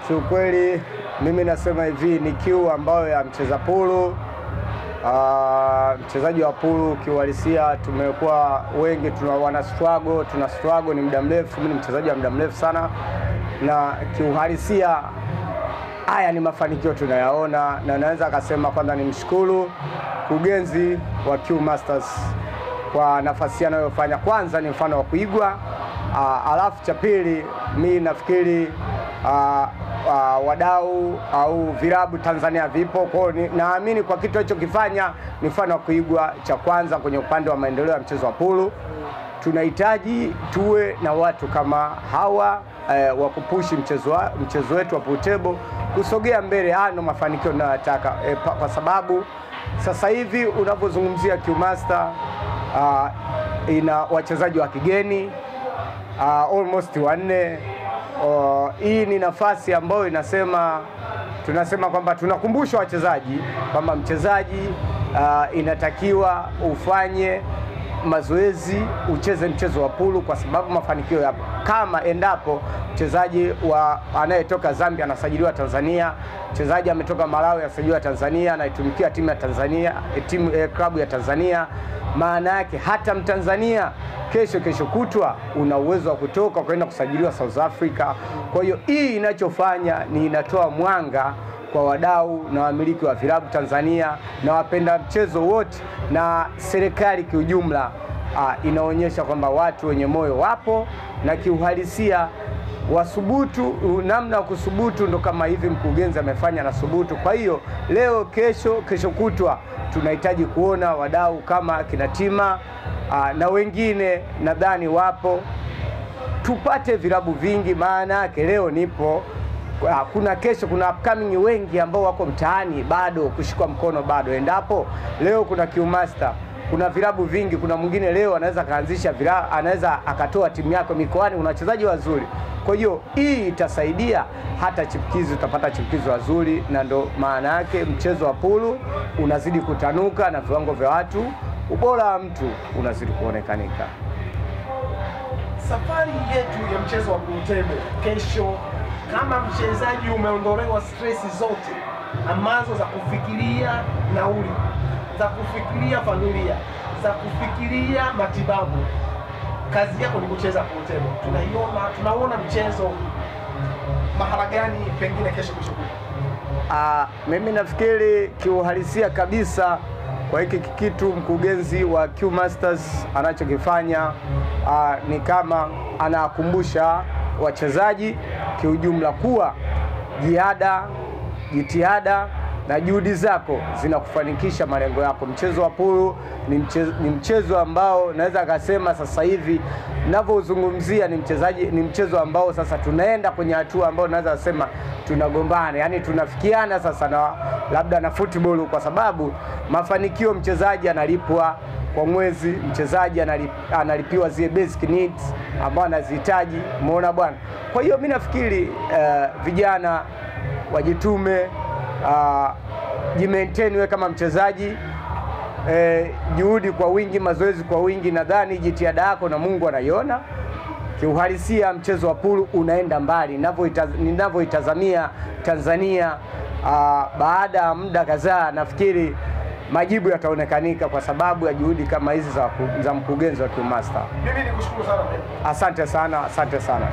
Kiukweli mimi nasema hivi ni kiu ambayo ya mcheza pulu. Mchezaji wa pulu kiuhalisia tumekuwa wengi tuna struggle ni muda mrefu. Mimi ni mchezaji wa muda mrefu sana, na kiuhalisia haya ni mafanikio tunayaona, na naweza akasema kwanza nimshukuru mkurugenzi wa Q Masters kwa nafasi anayofanya. Kwanza ni mfano wa kuigwa, alafu cha pili mimi nafikiri wadau au vilabu Tanzania vipo, kwa naamini kwa kitu hicho kifanya ni mfano wa kuigwa. Cha kwanza kwenye upande wa maendeleo ya mchezo wa pulu, tunahitaji tuwe na watu kama hawa wa kupushi mchezo wetu wa pool table kusogea mbele. Hano mafanikio ninayotaka, kwa sababu sasa hivi unapozungumzia Q Master ina wachezaji wa kigeni almost 4. Hii ni nafasi ambayo tunasema kwamba tunakumbusha wachezaji kwamba mchezaji inatakiwa ufanye mazoezi, ucheze mchezo wa pulu, kwa sababu mafanikio yapo. Kama endapo mchezaji anayetoka Zambia anasajiliwa Tanzania, mchezaji ametoka Malawi anasajiliwa Tanzania, anaitumikia timu ya Tanzania, klabu ya Tanzania, maana yake hata Mtanzania kesho kutwa una uwezo wa kutoka kwenda kusajiliwa South Africa. Kwa hiyo hii inachofanya ni inatoa mwanga kwa wadau na wamiliki wa vilabu Tanzania na wapenda mchezo wote na serikali kiujumla. Inaonyesha kwamba watu wenye moyo wapo, na kiuhalisia wasubutu. Namna kusubutu ndo kama hivi mkurugenzi amefanya na subutu. Kwa hiyo leo kesho kutwa tunahitaji kuona wadau kama kina Tima na wengine nadhani wapo, tupate vilabu vingi. Maana yake leo nipo, kuna kesho kuna upcoming wengi ambao wako mtaani bado kushikwa mkono bado. Endapo leo kuna Q Master, kuna vilabu vingi, kuna mwingine leo anaweza kaanzisha anaweza akatoa timu yako mikoani, una wachezaji wazuri. Kwa hiyo hii itasaidia hata chipkizi, utapata chipkizi wazuri, na ndo maana yake mchezo wa pulu unazidi kutanuka na viwango vya watu, ubora wa mtu unazidi kuonekanika. Safari yetu ya mchezo wa pool table kesho, kama mchezaji umeondolewa stress zote ambazo za kufikiria nauli, za kufikiria familia, za kufikiria matibabu, kazi yako ni kucheza pool table. Tunaona mchezo mahala gani pengine kesho mimi nafikiri kiuhalisia kabisa kwa hiki kitu mkurugenzi wa Q Masters anachokifanya ni kama anakumbusha wachezaji kiujumla kuwa jitihada na juhudi zako zinakufanikisha malengo yako. Mchezo wa pulu ni mchezo ambao naweza akasema sasa hivi ninavyozungumzia ni mchezo ambao sasa tunaenda kwenye hatua ambao naweza kusema tunagombana, yani tunafikiana sasa na labda na football, kwa sababu mafanikio mchezaji analipwa kwa mwezi, mchezaji analipiwa zile basic needs ambao anazihitaji, umeona bwana. Kwa hiyo mimi nafikiri vijana wajitume, jimaintain wewe kama mchezaji, juhudi kwa wingi, mazoezi kwa wingi. Nadhani jitihada yako na Mungu anaiona. Kiuhalisia mchezo wa pulu unaenda mbali. Ninavyoitazamia Tanzania baada ya muda kadhaa, nafikiri majibu yataonekanika kwa sababu ya juhudi kama hizi za mkurugenzi wa Q Master. Mimi nikushukuru sana. Asante sana.